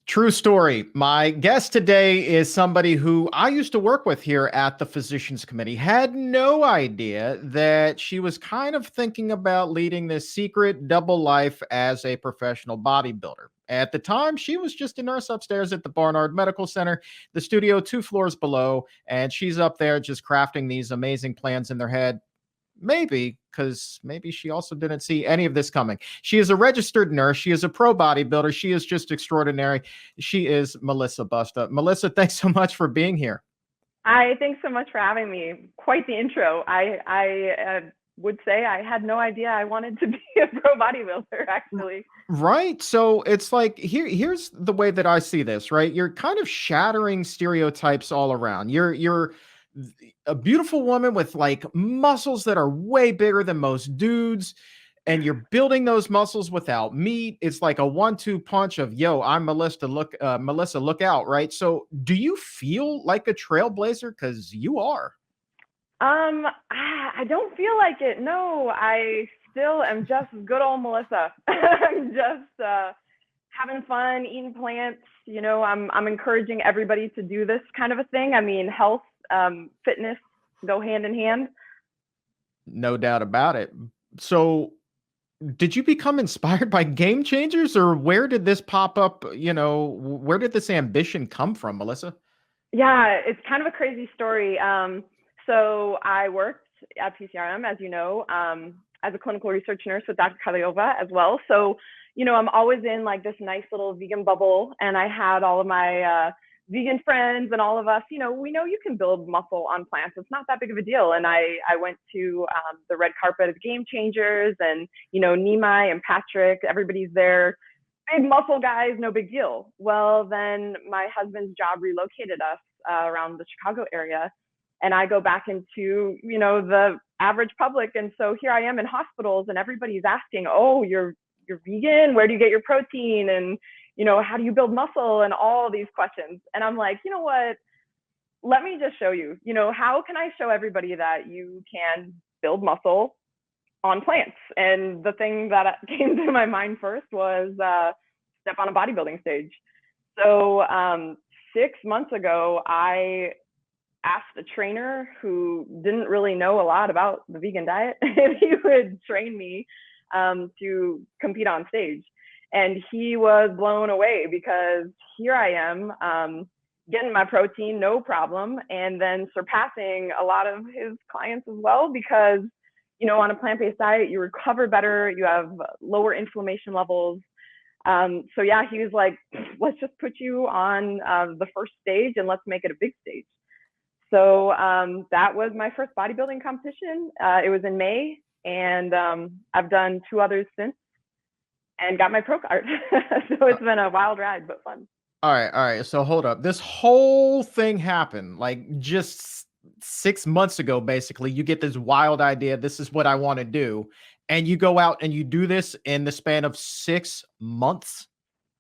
True story. My guest today is somebody who I used to work with here at the Physicians Committee. Had no idea that she was kind of thinking about leading this secret double life as a professional bodybuilder. At the time, she was just a nurse upstairs at the Barnard Medical Center, the studio 2 floors below, and she's up there just crafting these amazing plans in their head. Maybe because maybe she also didn't see any of this coming. She is a registered nurse. She is a pro bodybuilder. She is just extraordinary. She is Melissa Busta. Melissa, thanks so much for being here. Thanks so much for having me. Quite the intro. I would say I had no idea I wanted to be a pro bodybuilder, actually. Right. So it's like here's the way that I see this, right? You're kind of shattering stereotypes all around. You're a beautiful woman with like muscles that are way bigger than most dudes, and you're building those muscles without meat. It's like a 1-2 punch of yo, I'm Melissa, look out, right? So do you feel like a trailblazer? Because you are. I don't feel like it. No, I still am just good old Melissa. I'm just having fun, eating plants. I'm encouraging everybody to do this kind of a thing. I mean, health, fitness go hand in hand. No doubt about it. So did you become inspired by Game Changers, or where did this pop up? Where did this ambition come from, Melissa? Yeah, it's kind of a crazy story. So I worked at PCRM, as you know, as a clinical research nurse with Dr. Kaliova as well. So, I'm always in like this nice little vegan bubble, and I had all of my vegan friends and all of us, we know you can build muscle on plants. It's not that big of a deal. And I went to the red carpet of Game Changers, and, Nimai and Patrick, everybody's there. Big muscle guys, no big deal. Well, then my husband's job relocated us around the Chicago area, and I go back into, the average public. And so here I am in hospitals, and everybody's asking, oh, you're vegan? Where do you get your protein? And, how do you build muscle? And all these questions. And I'm like, you know what? Let me just show you, how can I show everybody that you can build muscle on plants? And the thing that came to my mind first was step on a bodybuilding stage. So 6 months ago, I asked a trainer who didn't really know a lot about the vegan diet if he would train me to compete on stage. And he was blown away, because here I am getting my protein, no problem, and then surpassing a lot of his clients as well, because, on a plant-based diet, you recover better, you have lower inflammation levels. So yeah, he was like, let's just put you on the first stage and let's make it a big stage. So that was my first bodybuilding competition. It was in May, and I've done 2 others since, and got my pro card. So it's been a wild ride, but fun. All right, all right. So hold up. This whole thing happened like just 6 months ago, basically. You get this wild idea. This is what I want to do. And you go out and you do this in the span of 6 months.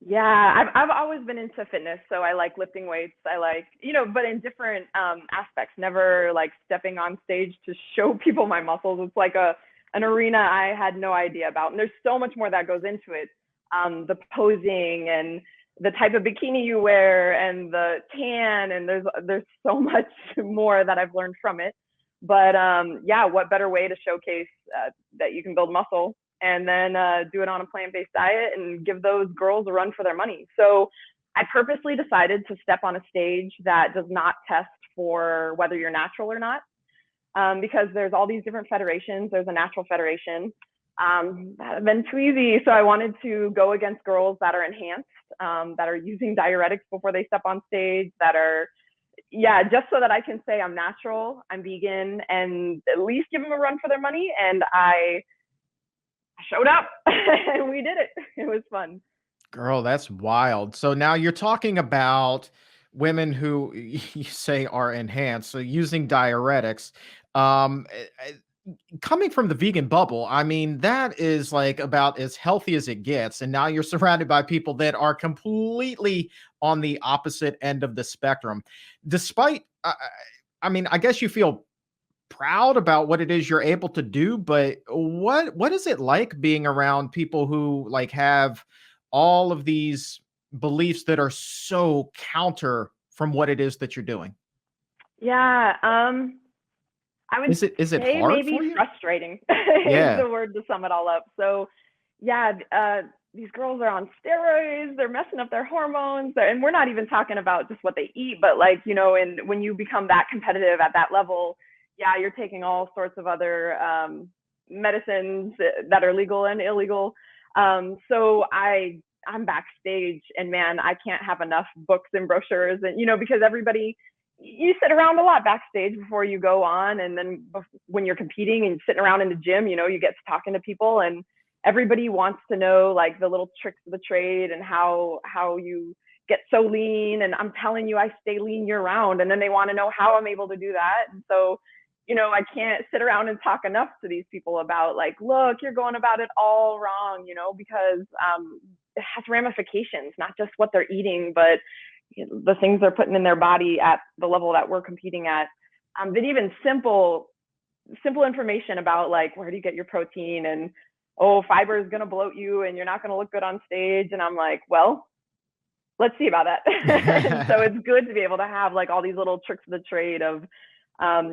Yeah, I've always been into fitness, so I like lifting weights. I like, but in different aspects. Never like stepping on stage to show people my muscles. It's like an arena I had no idea about, and there's so much more that goes into it. The posing and the type of bikini you wear and the tan, and there's so much more that I've learned from it. But yeah, what better way to showcase that you can build muscle, and then do it on a plant-based diet and give those girls a run for their money. So I purposely decided to step on a stage that does not test for whether you're natural or not, because there's all these different federations. There's a natural federation. That have been too easy. So I wanted to go against girls that are enhanced, that are using diuretics before they step on stage, that are, yeah, just so that I can say I'm natural, I'm vegan, and at least give them a run for their money. And I showed up and we did it. It was fun. Girl, that's wild. So now you're talking about women who you say are enhanced, so using diuretics. Um, eh, eh, Coming from the vegan bubble, I mean, that is like about as healthy as it gets. And now you're surrounded by people that are completely on the opposite end of the spectrum. Despite, I mean, I guess you feel proud about what it is you're able to do, but what is it like being around people who like have all of these beliefs that are so counter from what it is that you're doing? Yeah, I would Is it say hard maybe for you? frustrating is Yeah. the word to sum it all up. So, yeah, these girls are on steroids. They're messing up their hormones, and we're not even talking about just what they eat, but like, you know, and when you become that competitive at that level, yeah, you're taking all sorts of other medicines that are legal and illegal. So I'm backstage, and man, I can't have enough books and brochures, and you know, because everybody, you sit around a lot backstage before you go on, and then when you're competing and sitting around in the gym, you know, you get to talking to people, and everybody wants to know like the little tricks of the trade and how you get so lean. And I'm telling you, I stay lean year round, and then they want to know how I'm able to do that. And so, you know, I can't sit around and talk enough to these people about like, look, you're going about it all wrong, you know, because it has ramifications, not just what they're eating, but the things they're putting in their body at the level that we're competing at. But even simple information about like, where do you get your protein, and oh, fiber is going to bloat you and you're not going to look good on stage. And I'm like, well, let's see about that. And so it's good to be able to have like all these little tricks of the trade of,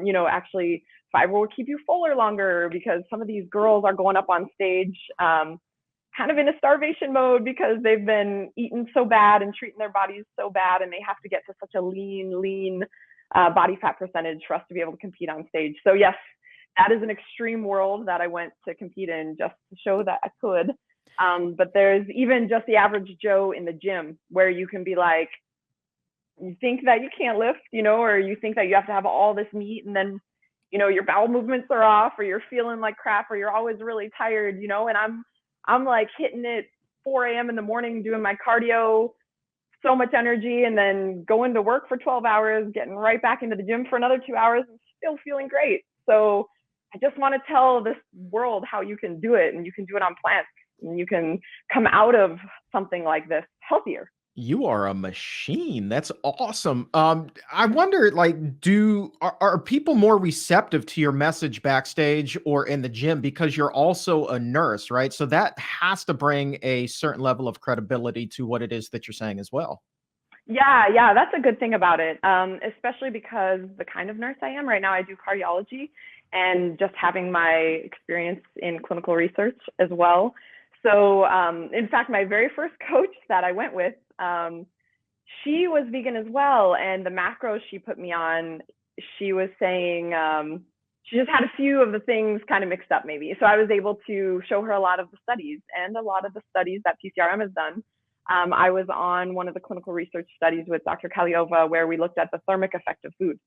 you know, actually fiber will keep you fuller longer, because some of these girls are going up on stage kind of in a starvation mode because they've been eating so bad and treating their bodies so bad, and they have to get to such a lean body fat percentage for us to be able to compete on stage. So yes, that is an extreme world that I went to compete in just to show that I could. But there's even just the average Joe in the gym where you can be like, you think that you can't lift, you know, or you think that you have to have all this meat, and then, you know, your bowel movements are off, or you're feeling like crap, or you're always really tired, you know, and I'm like hitting it 4 a.m. in the morning doing my cardio, so much energy, and then going to work for 12 hours, getting right back into the gym for another 2 hours, and still feeling great. So I just want to tell this world how you can do it, and you can do it on plants, and you can come out of something like this healthier. You are a machine. That's awesome. I wonder, like, are people more receptive to your message backstage or in the gym because you're also a nurse, right? So that has to bring a certain level of credibility to what it is that you're saying as well. Yeah, that's a good thing about it, especially because the kind of nurse I am right now, I do cardiology, and just having my experience in clinical research as well. So, in fact, my very first coach that I went with, she was vegan as well, and the macros she put me on, she was saying she just had a few of the things kind of mixed up, maybe. So I was able to show her a lot of the studies, and a lot of the studies that PCRM has done. I was on one of the clinical research studies with Dr. Kaliova where we looked at the thermic effect of food.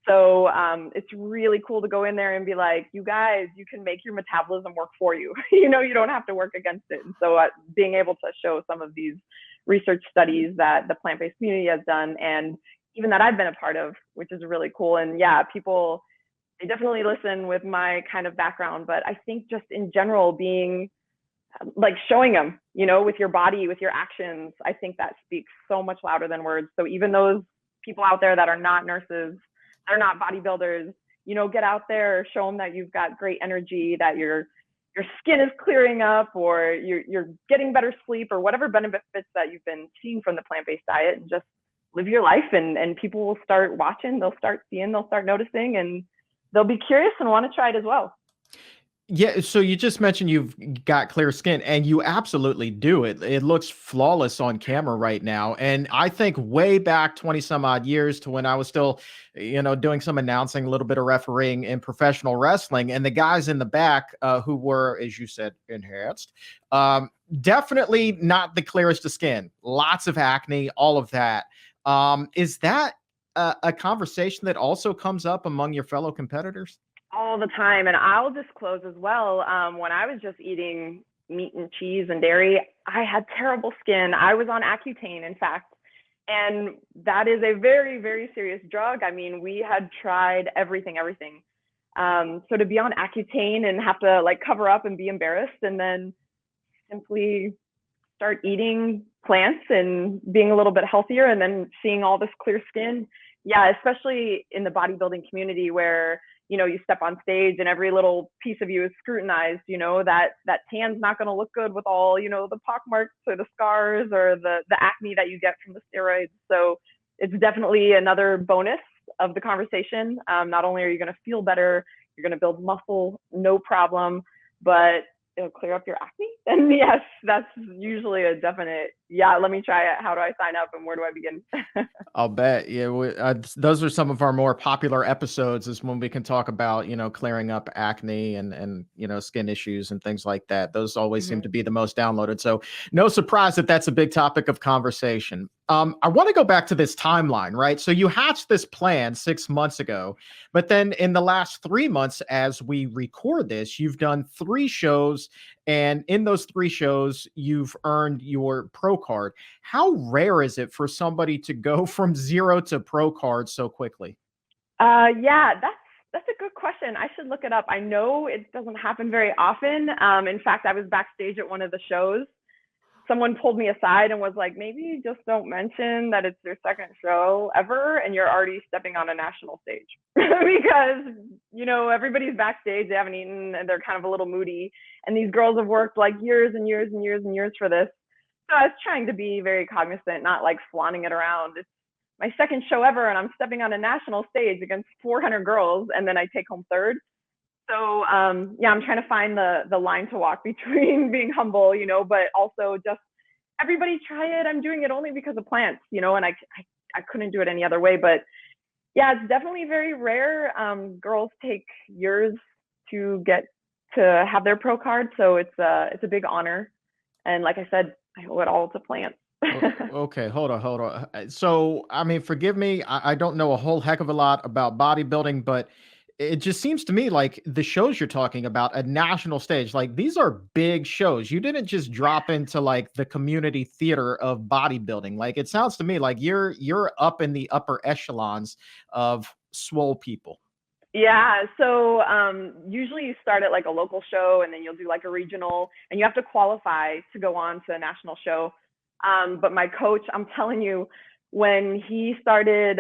So it's really cool to go in there and be like, you guys, you can make your metabolism work for you. You know, you don't have to work against it. And so being able to show some of these research studies that the plant-based community has done, and even that I've been a part of, which is really cool. And yeah, people, they definitely listen with my kind of background, but I think just in general, being like showing them, you know, with your body, with your actions, I think that speaks so much louder than words. So even those people out there that are not nurses, they're not bodybuilders, you know, get out there, show them that you've got great energy, that your skin is clearing up, or you're getting better sleep, or whatever benefits that you've been seeing from the plant-based diet, and just live your life, and people will start watching, they'll start seeing, they'll start noticing, and they'll be curious and want to try it as well. Yeah, so you just mentioned you've got clear skin, and you absolutely do. It looks flawless on camera right now. And I think way back 20 some odd years to when I was still, you know, doing some announcing, a little bit of refereeing in professional wrestling, and the guys in the back who were, as you said, enhanced, definitely not the clearest of skin, lots of acne, all of that. Is that a conversation that also comes up among your fellow competitors? All the time. And I'll disclose as well, when I was just eating meat and cheese and dairy, I had terrible skin. I was on Accutane, in fact, and that is a very, very serious drug. I mean, we had tried everything. So to be on Accutane and have to like cover up and be embarrassed, and then simply start eating plants and being a little bit healthier, and then seeing all this clear skin. Yeah, especially in the bodybuilding community where, you step on stage and every little piece of you is scrutinized, that tan's not going to look good with all, the pock marks or the scars or the acne that you get from the steroids. So it's definitely another bonus of the conversation. Not only are you going to feel better, you're going to build muscle, no problem, but it'll clear up your acne. And yes, that's usually a definite, yeah, let me try it. How do I sign up and where do I begin? I'll bet. Yeah, those are some of our more popular episodes. Is when we can talk about clearing up acne and skin issues and things like that. Those always seem to be the most downloaded. So no surprise that that's a big topic of conversation. I want to go back to this timeline, right? So you hatched this plan 6 months ago, but then in the last 3 months, as we record this, you've done 3 shows, and in those 3 shows, you've earned your pro card. How rare is it for somebody to go from 0 to pro card so quickly? Yeah, that's a good question. I should look it up. I know it doesn't happen very often. In fact, I was backstage at one of the shows. Someone pulled me aside and was like, maybe just don't mention that it's your second show ever and you're already stepping on a national stage. Because, everybody's backstage, they haven't eaten, and they're kind of a little moody. And these girls have worked like years and years and years and years for this. So I was trying to be very cognizant, not like flaunting it around. It's my second show ever, and I'm stepping on a national stage against 400 girls, and then I take home third. So yeah, I'm trying to find the line to walk between being humble, but also just everybody try it. I'm doing it only because of plants, and I couldn't do it any other way. But yeah, it's definitely very rare. Girls take years to get to have their pro card, so it's a big honor. And like I said, I owe it all to plants. Okay, hold on. So, I mean, forgive me, I don't know a whole heck of a lot about bodybuilding, but it just seems to me like the shows you're talking about, a national stage, like these are big shows. You didn't just drop into like the community theater of bodybuilding. Like it sounds to me like you're up in the upper echelons of swole people. Yeah, so usually you start at like a local show and then you'll do like a regional, and you have to qualify to go on to a national show. But my coach, I'm telling you, when he started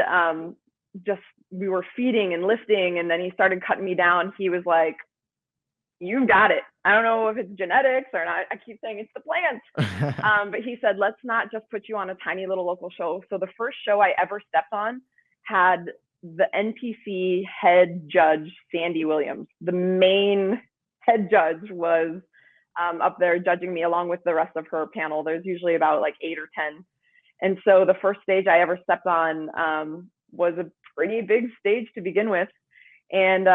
we were feeding and lifting, and then he started cutting me down, he was like, you got it. I don't know if it's genetics or not. I keep saying it's the plants. But he said, let's not just put you on a tiny little local show. So the first show I ever stepped on had the NPC head judge, Sandy Williams. The main head judge was up there judging me along with the rest of her panel. There's usually about like 8 or 10. And so the first stage I ever stepped on was a pretty big stage to begin with. And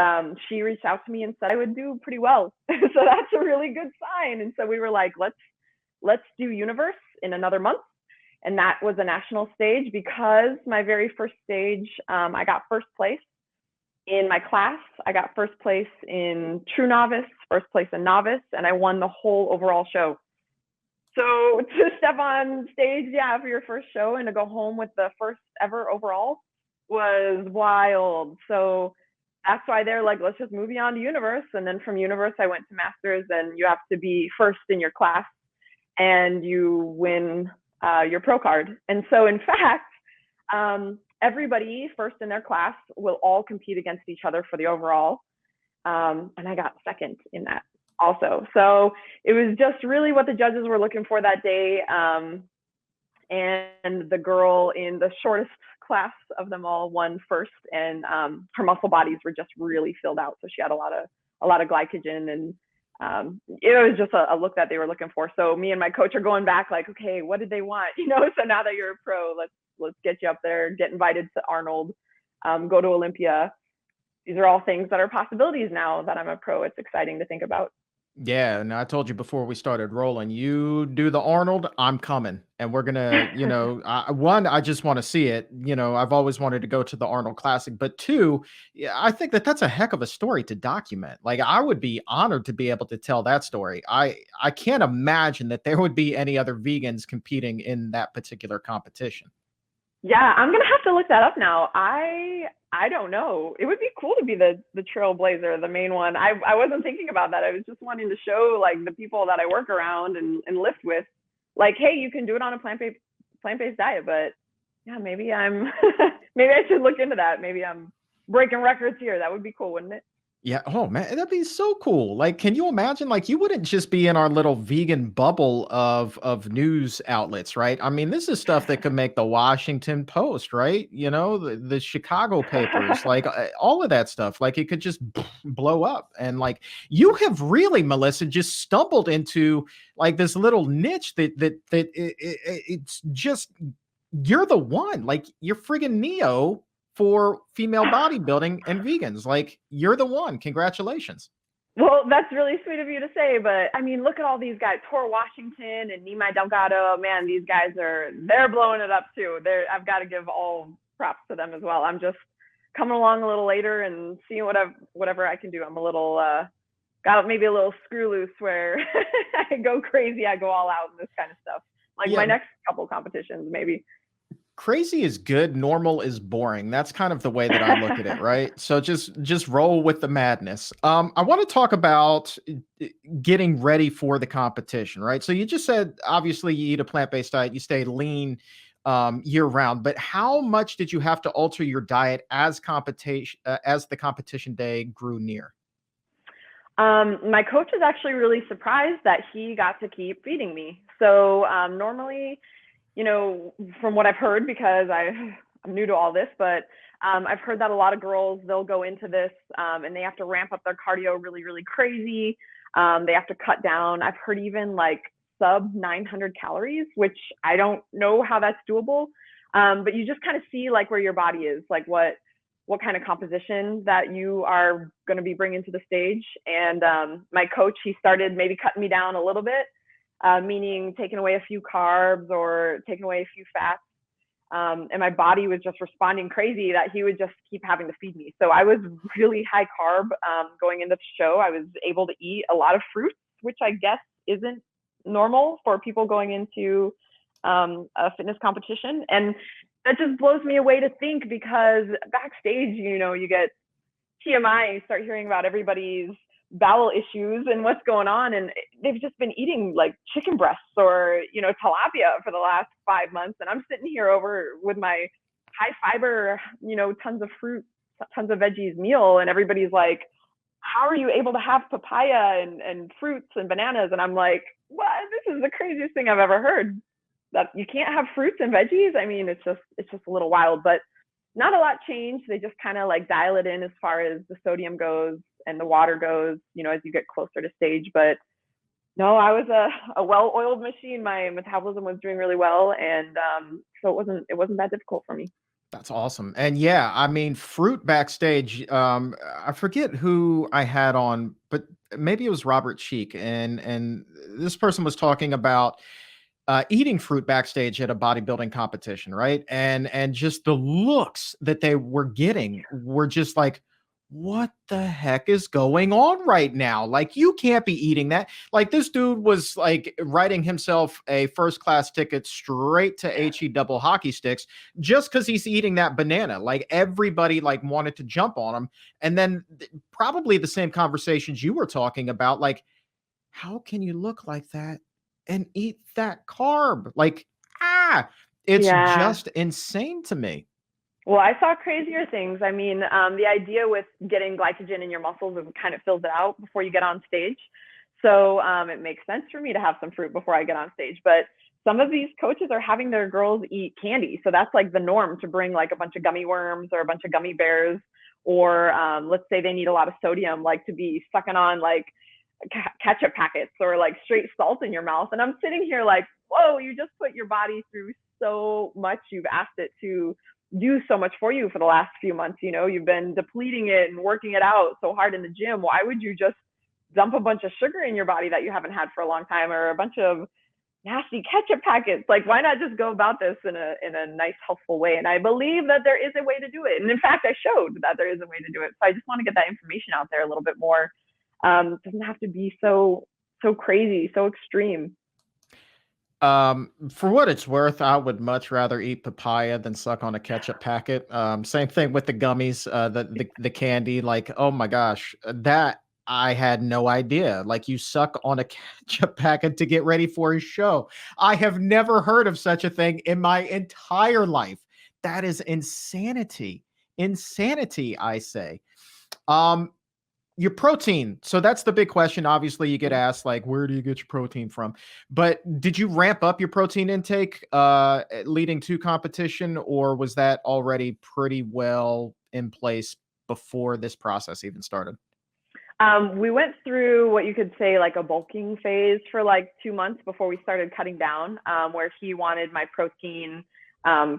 she reached out to me and said I would do pretty well. So that's a really good sign. And so we were like, let's do Universe in another month. And that was a national stage, because my very first stage, I got first place in my class. I got first place in True Novice, first place in Novice, and I won the whole overall show. So to step on stage, yeah, for your first show and to go home with the first ever overall was wild. So that's why they're like, let's just move you on to Universe. And then from Universe, I went to Masters, and you have to be first in your class and you win your pro card. And so in fact, everybody first in their class will all compete against each other for the overall. And I got second in that also. So it was just really what the judges were looking for that day. And the girl in the shortest class of them all won first, and her muscle bodies were just really filled out. So she had a lot of glycogen, and it was just a look that they were looking for. So me and my coach are going back like, okay, what did they want? So now that you're a pro, let's get you up there, get invited to Arnold, go to Olympia. These are all things that are possibilities now that I'm a pro. It's exciting to think about. Yeah, and I told you before we started rolling, you do the Arnold, I'm coming. And we're gonna, I just want to see it. I've always wanted to go to the Arnold Classic, but 2, yeah, I think that that's a heck of a story to document. Like I would be honored to be able to tell that story. I can't imagine that there would be any other vegans competing in that particular competition. Yeah, I'm gonna have to look that up now. I don't know. It would be cool to be the trailblazer, the main one. I wasn't thinking about that. I was just wanting to show like the people that I work around and lift with, like, hey, you can do it on a plant-based diet. But yeah, maybe I'm maybe I should look into that. Maybe I'm breaking records here. That would be cool, wouldn't it? Yeah. Oh man, that'd be so cool. Like, can you imagine? Like, you wouldn't just be in our little vegan bubble of news outlets, right? I mean, this is stuff that could make the Washington Post, right? You know, the Chicago papers, like all of that stuff. Like, it could just blow up. And like, you have really, Melissa, just stumbled into like this little niche it's just you're the one. Like, you're friggin' Neo for female bodybuilding and vegans. Like, you're the one. Congratulations. Well, that's really sweet of you to say, but I mean, look at all these guys, Tor Washington and Nimai Delgado. Man, these guys they're blowing it up too. I've got to give all props to them as well. I'm just coming along a little later and seeing whatever I can do. I'm a little got maybe a little screw loose where I go crazy, I go all out in this kind of stuff. Like my next couple competitions, maybe. Crazy is good, normal is boring. That's kind of the way that I look at it, right? So just roll with the madness. I want to talk about getting ready for the competition, right? So you just said obviously you eat a plant-based diet, you stay lean year round, but how much did you have to alter your diet as the competition day grew near? My coach is actually really surprised that he got to keep feeding me. So normally, you know, from what I've heard, because I'm new to all this, but I've heard that a lot of girls, they'll go into this and they have to ramp up their cardio really, really crazy. They have to cut down. I've heard even like sub 900 calories, which I don't know how that's doable. But you just kind of see like where your body is, like what kind of composition that you are going to be bringing to the stage. And my coach, he started maybe cutting me down a little bit. Meaning taking away a few carbs or taking away a few fats. And my body was just responding crazy that he would just keep having to feed me. So I was really high carb going into the show. I was able to eat a lot of fruits, which I guess isn't normal for people going into a fitness competition. And that just blows me away to think, because backstage, you know, you get TMI, you start hearing about everybody's bowel issues and what's going on, and they've just been eating like chicken breasts or, you know, tilapia for the last 5 months, and I'm sitting here over with my high fiber, you know, tons of fruit, tons of veggies meal, and everybody's like, how are you able to have papaya and fruits and bananas? And I'm like, what? This is the craziest thing I've ever heard, that you can't have fruits and veggies. I mean, it's just a little wild, but not a lot changed. They just kind of like dial it in as far as the sodium goes and the water goes, you know, as you get closer to stage. But no, I was a well-oiled machine. My metabolism was doing really well, and so it wasn't that difficult for me. That's awesome. And yeah, I mean, fruit backstage. I forget who I had on, but maybe it was Robert Cheek, and this person was talking about eating fruit backstage at a bodybuilding competition, right? And just the looks that they were getting were just like, what the heck is going on right now? Like, you can't be eating that. Like, this dude was like writing himself a first class ticket straight to HE double hockey sticks just because he's eating that banana. Like, everybody like wanted to jump on him. And then probably the same conversations you were talking about, like, how can you look like that and eat that carb? Like, it's just insane to me. Well, I saw crazier things. I mean, the idea with getting glycogen in your muscles is it kind of fills it out before you get on stage. So it makes sense for me to have some fruit before I get on stage. But some of these coaches are having their girls eat candy. So that's like the norm, to bring like a bunch of gummy worms or a bunch of gummy bears. Or let's say they need a lot of sodium, like to be sucking on like ketchup packets or like straight salt in your mouth. And I'm sitting here like, whoa, you just put your body through so much. You've asked it to do so much for you for the last few months. You know, you've been depleting it and working it out so hard in the gym. Why would you just dump a bunch of sugar in your body that you haven't had for a long time, or a bunch of nasty ketchup packets? Like, why not just go about this in a nice, healthful way? And I believe that there is a way to do it. And in fact, I showed that there is a way to do it. So I just want to get that information out there a little bit more. It doesn't have to be so crazy, so extreme. For what it's worth, I would much rather eat papaya than suck on a ketchup packet. Same thing with the gummies, the candy. Like, oh my gosh, that I had no idea. Like, you suck on a ketchup packet to get ready for a show. I have never heard of such a thing in my entire life. That is insanity. insanity, I say. Um, your protein. So that's the big question. Obviously, you get asked like, where do you get your protein from? But did you ramp up your protein intake leading to competition, or was that already pretty well in place before this process even started? We went through what you could say like a bulking phase for like 2 months before we started cutting down, where he wanted my protein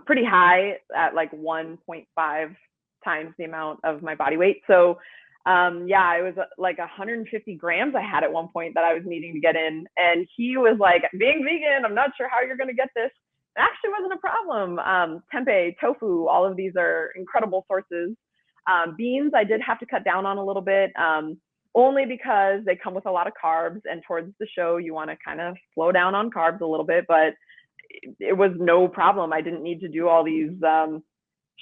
pretty high at like 1.5 times the amount of my body weight. So yeah, it was like 150 grams I had at one point that I was needing to get in. And he was like, being vegan, I'm not sure how you're going to get this. It actually wasn't a problem. Tempeh, tofu, all of these are incredible sources. Beans, I did have to cut down on a little bit, only because they come with a lot of carbs. And towards the show, you want to kind of slow down on carbs a little bit. But it was no problem. I didn't need to do all these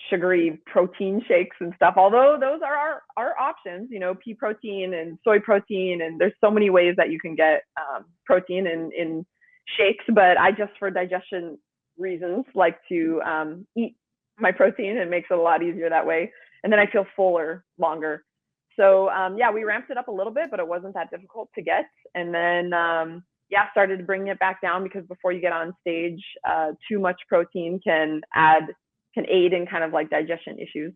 sugary protein shakes and stuff, although those are our options, you know, pea protein and soy protein, and there's so many ways that you can get protein in shakes. But I just, for digestion reasons, like to eat my protein. It makes it a lot easier that way, and then I feel fuller longer. So yeah, we ramped it up a little bit, but it wasn't that difficult to get. And then yeah, started bringing it back down, because before you get on stage, too much protein can aid in kind of like digestion issues.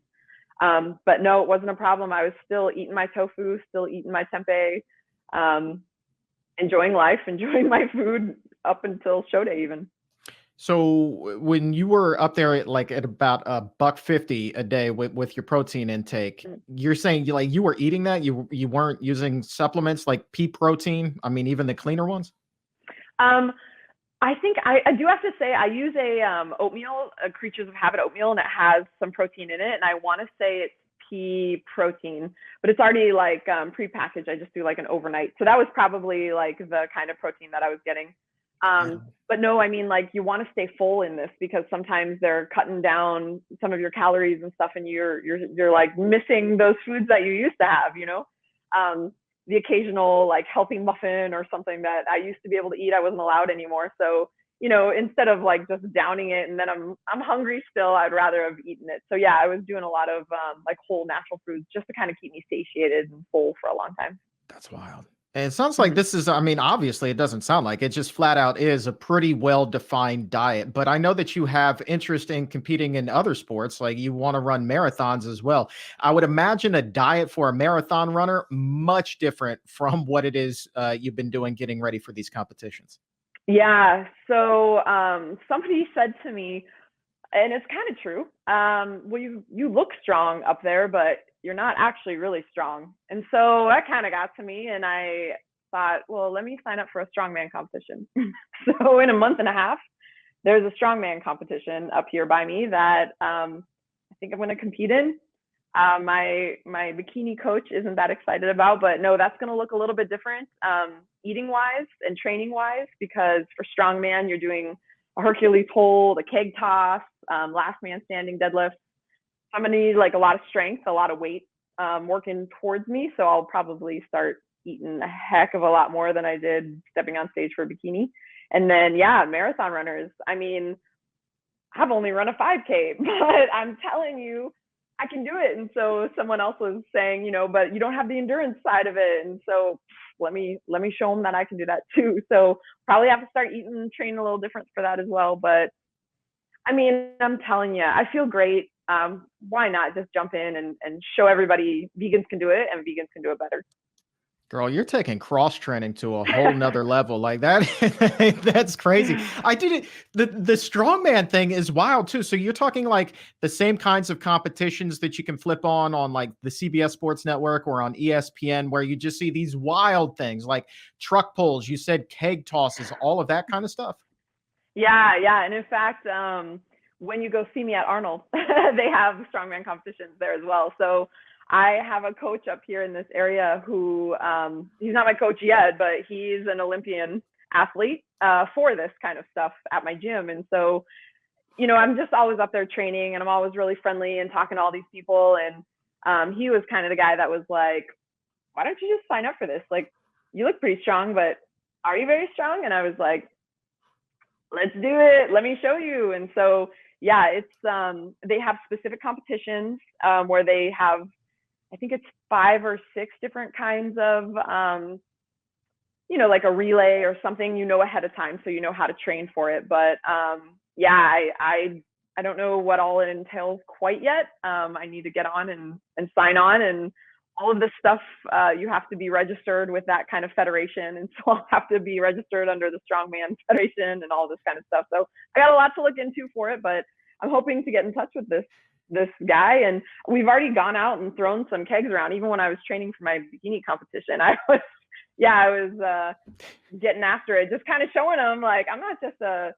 But no, it wasn't a problem. I was still eating my tofu, still eating my tempeh, enjoying life, enjoying my food up until show day even. So when you were up there at about $1.50 a day with your protein intake, you're saying you were eating that, you weren't using supplements like pea protein? I mean, even the cleaner ones? I think I do have to say I use a oatmeal, a Creatures of Habit oatmeal, and it has some protein in it. And I want to say it's pea protein, but it's already like prepackaged. I just do like an overnight. So that was probably like the kind of protein that I was getting. But no, I mean, like, you want to stay full in this, because sometimes they're cutting down some of your calories and stuff, and you're like missing those foods that you used to have, you know. The occasional like healthy muffin or something that I used to be able to eat, I wasn't allowed anymore. So, you know, instead of like just downing it and then I'm hungry still, I'd rather have eaten it. So yeah, I was doing a lot of like whole natural foods just to kind of keep me satiated and full for a long time. That's wild. And it sounds like this is, I mean, obviously it doesn't sound like it, just flat out is a pretty well-defined diet. But I know that you have interest in competing in other sports, like you want to run marathons as well. I would imagine a diet for a marathon runner much different from what it is you've been doing getting ready for these competitions. Yeah. So somebody said to me, and it's kind of true, well, you look strong up there, but you're not actually really strong. And so that kind of got to me, and I thought, well, let me sign up for a strongman competition. So in a month and a half, there's a strongman competition up here by me that I think I'm going to compete in. My bikini coach isn't that excited about, but no, that's going to look a little bit different, eating wise and training wise, because for strongman, you're doing a Hercules hold, a keg toss, last man standing deadlift. I'm gonna need like a lot of strength, a lot of weight working towards me. So I'll probably start eating a heck of a lot more than I did stepping on stage for a bikini. And then yeah, marathon runners. I mean, I've only run a 5K, but I'm telling you, I can do it. And so someone else was saying, you know, but you don't have the endurance side of it. And so let me show them that I can do that too. So probably have to start eating and training a little different for that as well. But I mean, I'm telling you, I feel great. Why not just jump in and show everybody vegans can do it, and vegans can do it better. Girl, you're taking cross training to a whole nother level like that. That's crazy. I did it. The strongman thing is wild too. So you're talking like the same kinds of competitions that you can flip on like the CBS Sports Network or on ESPN, where you just see these wild things like truck pulls. You said keg tosses, all of that kind of stuff. Yeah. And in fact, when you go see me at Arnold, they have strongman competitions there as well. So I have a coach up here in this area who, he's not my coach yet, but he's an Olympian athlete for this kind of stuff at my gym. And so, you know, I'm just always up there training, and I'm always really friendly and talking to all these people. And he was kind of the guy that was like, why don't you just sign up for this? Like, you look pretty strong, but are you very strong? And I was like, let's do it. Let me show you. And so, yeah, it's they have specific competitions where they have, I think it's 5 or 6 different kinds of you know, like a relay or something, you know, ahead of time, so you know how to train for it. But yeah, I don't know what all it entails quite yet. I need to get on and sign on, and all of this stuff. You have to be registered with that kind of federation, and so I'll have to be registered under the Strongman Federation and all this kind of stuff. So I got a lot to look into for it, but I'm hoping to get in touch with this guy, and we've already gone out and thrown some kegs around. Even when I was training for my bikini competition, I was getting after it, just kind of showing them like I'm not just a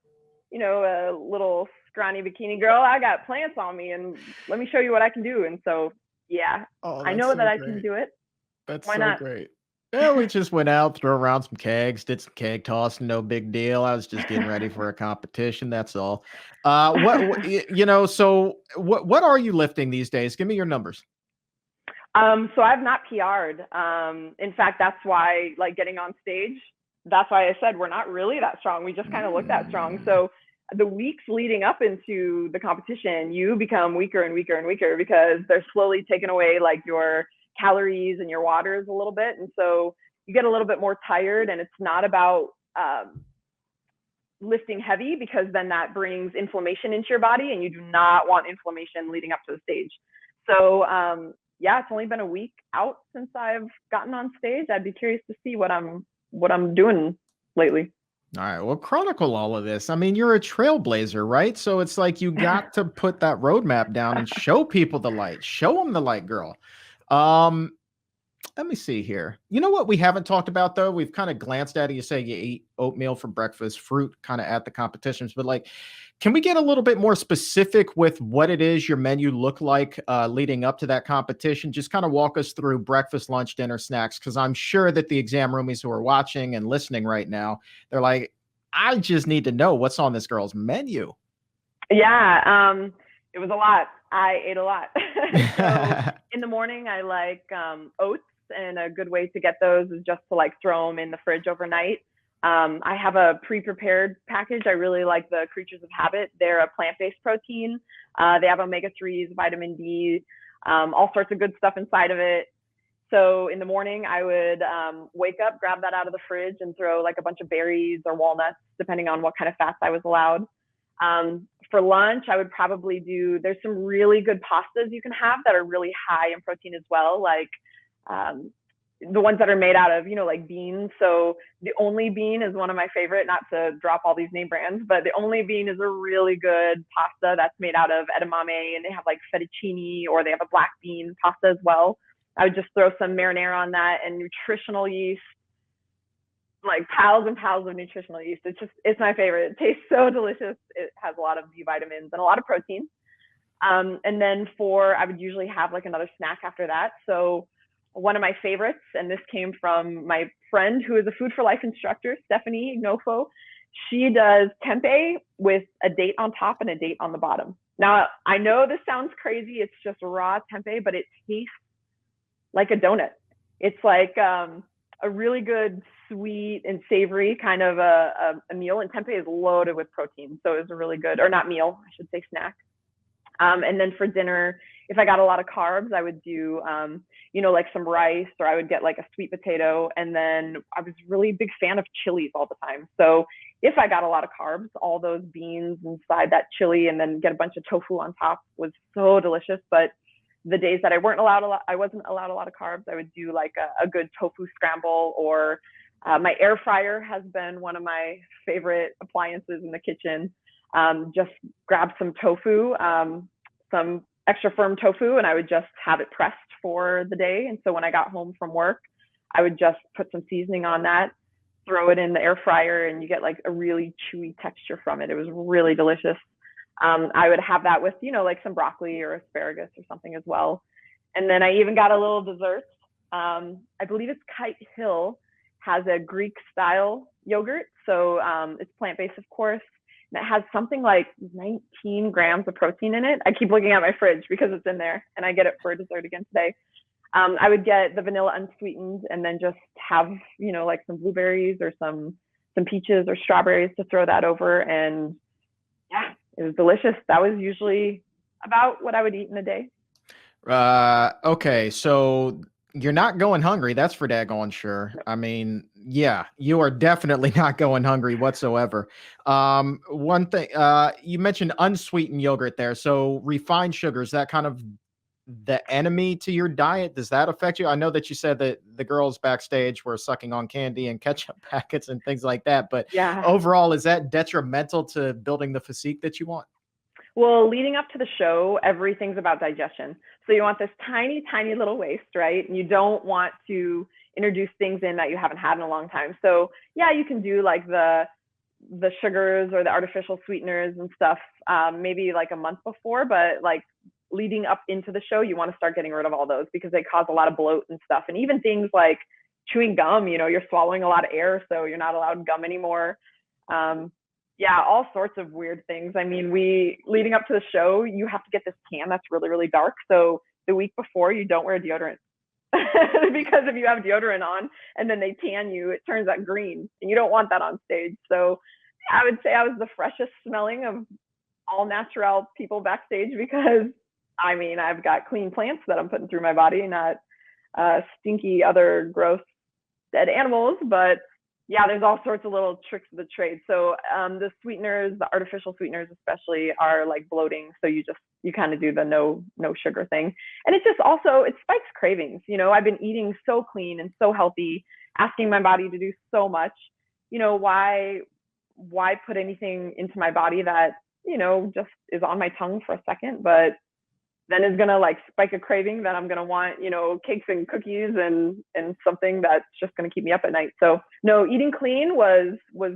little scrawny bikini girl. I got plants on me, and let me show you what I can do. And so yeah, I know that I can do it. That's Why so not? great. Yeah, we just went out, threw around some kegs, did some keg tossing, no big deal. I was just getting ready for a competition. That's all. So what are you lifting these days? Give me your numbers. So I've not PR'd. In fact, that's why, like, getting on stage, that's why I said we're not really that strong. We just kind of look that strong. So the weeks leading up into the competition, you become weaker and weaker and weaker because they're slowly taking away like your calories and your waters a little bit. And so you get a little bit more tired, and it's not about lifting heavy, because then that brings inflammation into your body, and you do not want inflammation leading up to the stage. So yeah, it's only been a week out since I've gotten on stage. I'd be curious to see what I'm doing lately. All right. Well, chronicle all of this. I mean, you're a trailblazer, right? So it's like you got to put that roadmap down and show people the light. Show them the light, girl. Um, Let me see here. You know what we haven't talked about though? We've kind of glanced at it. You say you eat oatmeal for breakfast, fruit kind of at the competitions, but like, can we get a little bit more specific with what it is your menu look like leading up to that competition? Just kind of walk us through breakfast, lunch, dinner, snacks, because I'm sure that the exam roomies who are watching and listening right now, they're like, I just need to know what's on this girl's menu. Yeah, it was a lot. I ate a lot. So in the morning, I like oats, and a good way to get those is just to like throw them in the fridge overnight. I have a pre-prepared package. I really like the Creatures of Habit. They're a plant-based protein. They have omega-3s, vitamin D, all sorts of good stuff inside of it. So in the morning, I would wake up, grab that out of the fridge, and throw like a bunch of berries or walnuts, depending on what kind of fats I was allowed. For lunch, I would probably there's some really good pastas you can have that are really high in protein as well, like the ones that are made out of, like beans. So the Only Bean is one of my favorite, not to drop all these name brands, but the Only Bean is a really good pasta that's made out of edamame, and they have like fettuccine, or they have a black bean pasta as well. I would just throw some marinara on that and nutritional yeast, like piles and piles of nutritional yeast. It's my favorite. It tastes so delicious. It has a lot of B vitamins and a lot of protein. And then I would usually have like another snack after that. So one of my favorites, and this came from my friend who is a Food for Life instructor, Stephanie Ignofo. She does tempeh with a date on top and a date on the bottom. Now, I know this sounds crazy. It's just raw tempeh, but it tastes like a donut. It's like a really good sweet and savory kind of a meal, and tempeh is loaded with protein. So it was a really good, or not meal, I should say snack. And then for dinner, if I got a lot of carbs, I would do, like some rice, or I would get like a sweet potato. And then I was really big fan of chilies all the time. So if I got a lot of carbs, all those beans inside that chili, and then get a bunch of tofu on top, was so delicious. But the days that I wasn't allowed a lot of carbs, I would do like a good tofu scramble, or my air fryer has been one of my favorite appliances in the kitchen. Just grab some tofu, some extra firm tofu, and I would just have it pressed for the day. And so when I got home from work, I would just put some seasoning on that, throw it in the air fryer, and you get like a really chewy texture from it. It was really delicious. I would have that with, like some broccoli or asparagus or something as well. And then I even got a little dessert. I believe it's Kite Hill has a Greek style yogurt. So it's plant-based, of course. And it has something like 19 grams of protein in it. I keep looking at my fridge because it's in there, and I get it for dessert again today. I would get the vanilla unsweetened, and then just have, like some blueberries or some peaches or strawberries to throw that over. And yeah, it was delicious. That was usually about what I would eat in a day. Okay, so you're not going hungry. That's for daggone sure. I mean, yeah, you are definitely not going hungry whatsoever. One thing, you mentioned unsweetened yogurt there. So refined sugars, that kind of the enemy to your diet? Does that affect you? I know that you said that the girls backstage were sucking on candy and ketchup packets and things like that, but Yeah. overall, is that detrimental to building the physique that you want? Well, leading up to the show, everything's about digestion. So you want this tiny, tiny little waist, right? And you don't want to introduce things in that you haven't had in a long time. So yeah, you can do like the sugars or the artificial sweeteners and stuff, maybe like a month before, but like leading up into the show, you want to start getting rid of all those because they cause a lot of bloat and stuff. And even things like chewing gum, you know, you're swallowing a lot of air, so you're not allowed gum anymore. Yeah, all sorts of weird things. I mean, we leading up to the show, you have to get this tan that's really, really dark. So the week before, you don't wear deodorant because if you have deodorant on and then they tan you, it turns out green, and you don't want that on stage. So I would say I was the freshest smelling of all natural people backstage because I mean, I've got clean plants that I'm putting through my body, not stinky other gross dead animals. But yeah, there's all sorts of little tricks of the trade. So the sweeteners, the artificial sweeteners especially, are like bloating. So you kind of do the no sugar thing, and it just also it spikes cravings. You know, I've been eating so clean and so healthy, asking my body to do so much. You know, why put anything into my body that you know just is on my tongue for a second, but then is gonna like spike a craving that I'm gonna want, you know, cakes and cookies and something that's just gonna keep me up at night. So no, eating clean was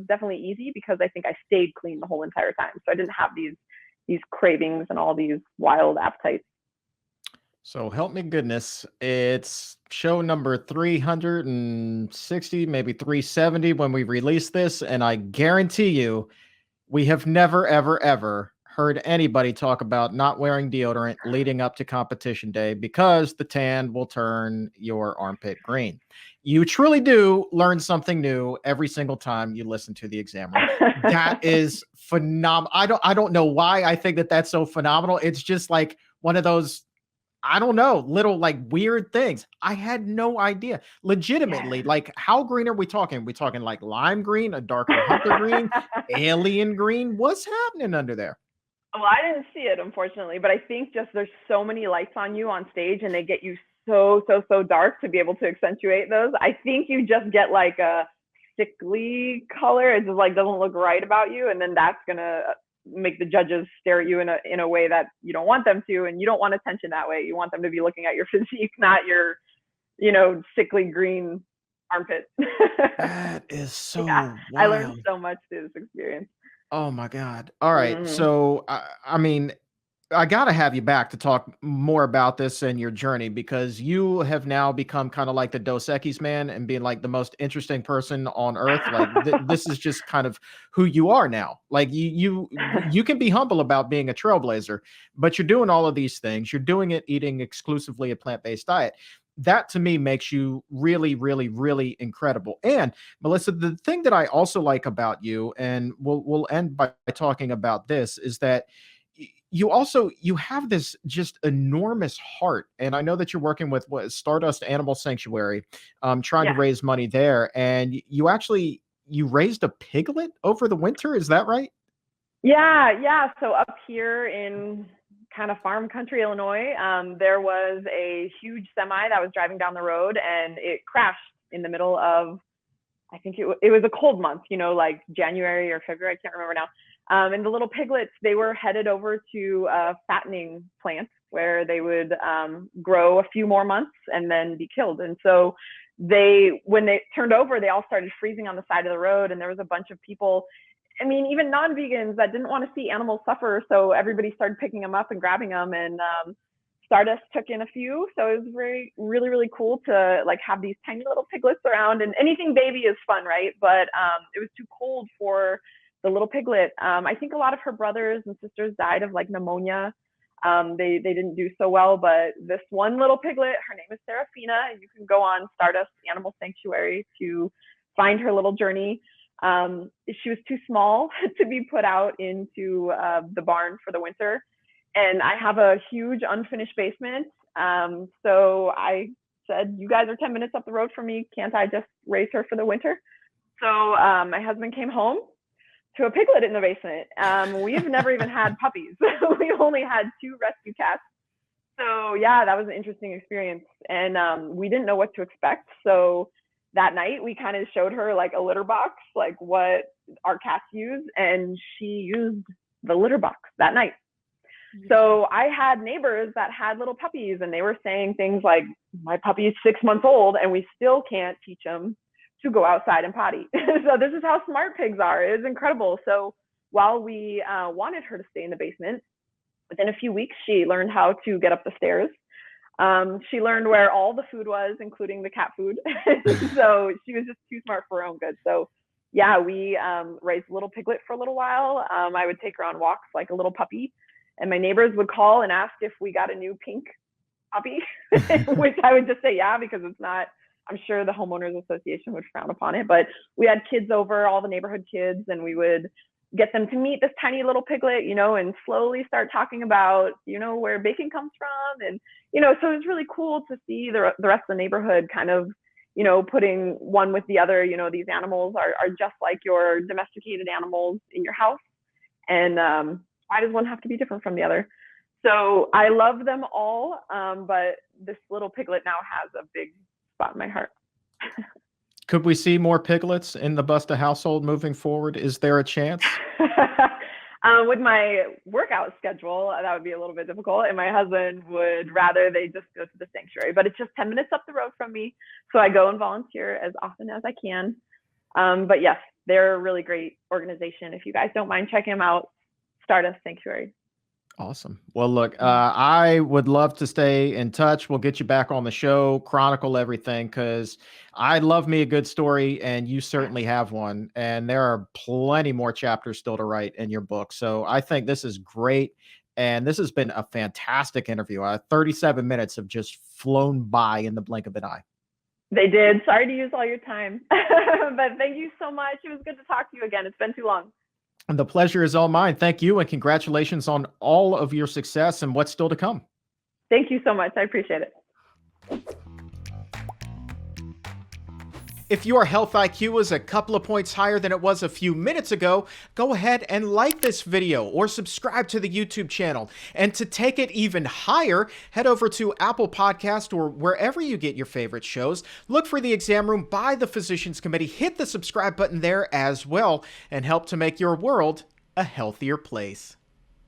definitely easy because I think I stayed clean the whole entire time. So I didn't have these cravings and all these wild appetites. So help me goodness, it's show number 360, maybe 370 when we release this, and I guarantee you we have never, ever, ever heard anybody talk about not wearing deodorant leading up to competition day because the tan will turn your armpit green. You truly do learn something new every single time you listen to the examiner. That is phenomenal. I don't know why I think that that's so phenomenal. It's just like one of those I don't know, little like weird things. I had no idea. Legitimately, Yeah. like how green are we talking? We talking like lime green, a darker hunter green, alien green? What's happening under there? Well, I didn't see it unfortunately, but I think just there's so many lights on you on stage and they get you so dark to be able to accentuate those. I think you just get like a sickly color. It just like doesn't look right about you, and then that's gonna make the judges stare at you in a way that you don't want them to, and you don't want attention that way. You want them to be looking at your physique, not your sickly green armpit. That is Yeah, so I learned wild. so much through this experience. Oh my God. All right. Mm-hmm. So I mean, I gotta have you back to talk more about this and your journey because you have now become kind of like the Dos Equis man and being like the most interesting person on earth. Like this is just kind of who you are now. Like you can be humble about being a trailblazer, but you're doing all of these things. You're doing it eating exclusively a plant-based diet. That to me makes you really, really, really incredible. And Melissa, the thing that I also like about you, and we'll end by talking about this, is that you have this just enormous heart, and I know that you're working with what Stardust Animal Sanctuary, trying to Yeah. raise money there, and you raised a piglet over the winter, is that right? Yeah. So up here in kind of farm country Illinois, there was a huge semi that was driving down the road and it crashed in the middle of, I think it was a cold month, like January or February, I can't remember now. And the little piglets, they were headed over to a fattening plant where they would grow a few more months and then be killed. And so when they turned over, they all started freezing on the side of the road. And there was a bunch of people, I mean, even non-vegans that didn't want to see animals suffer. So everybody started picking them up and grabbing them. And Stardust took in a few. So it was really, really cool to like have these tiny little piglets around, and anything baby is fun, right? But it was too cold for the little piglet. I think a lot of her brothers and sisters died of like pneumonia. They didn't do so well, but this one little piglet, her name is Serafina, and you can go on Stardust Animal Sanctuary to find her little journey. She was too small to be put out into the barn for the winter. And I have a huge unfinished basement. So I said, you guys are 10 minutes up the road from me. Can't I just raise her for the winter? So my husband came home to a piglet in the basement. We've never even had puppies. We only had 2 rescue cats. So yeah, that was an interesting experience. And we didn't know what to expect. So that night we kind of showed her like a litter box, like what our cats use. And she used the litter box that night. So I had neighbors that had little puppies and they were saying things like, my puppy is 6 months old and we still can't teach him to go outside and potty. So this is how smart pigs are. It is incredible. So while we wanted her to stay in the basement, within a few weeks, she learned how to get up the stairs. She learned where all the food was, including the cat food. So she was just too smart for her own good. So yeah, we raised a little piglet for a little while. I would take her on walks like a little puppy. And my neighbors would call and ask if we got a new pink puppy, which I would just say, yeah, because it's not, I'm sure the homeowners association would frown upon it, but we had kids over, all the neighborhood kids, and we would get them to meet this tiny little piglet, you know, and slowly start talking about, you know, where bacon comes from. And, you know, so it was really cool to see the rest of the neighborhood kind of, you know, putting one with the other. You know, these animals are just like your domesticated animals in your house. And why does one have to be different from the other? So I love them all, but this little piglet now has a big spot in my heart. Could we see more piglets in the Busta household moving forward? Is there a chance? With my workout schedule, that would be a little bit difficult. And my husband would rather they just go to the sanctuary, but it's just 10 minutes up the road from me. So I go and volunteer as often as I can. But yes, they're a really great organization. If you guys don't mind checking them out, Stardust Sanctuary. Awesome. Well, look, I would love to stay in touch. We'll get you back on the show, chronicle everything, because I love me a good story, and you certainly have one. And there are plenty more chapters still to write in your book. So I think this is great. And this has been a fantastic interview. 37 minutes have just flown by in the blink of an eye. They did. Sorry to use all your time, but thank you so much. It was good to talk to you again. It's been too long. And the pleasure is all mine. Thank you, and congratulations on all of your success and what's still to come. Thank you so much. I appreciate it. If your health IQ is a couple of points higher than it was a few minutes ago, go ahead and like this video or subscribe to the YouTube channel. And to take it even higher, head over to Apple Podcast or wherever you get your favorite shows. Look for The Exam Room by the Physicians Committee. Hit the subscribe button there as well and help to make your world a healthier place.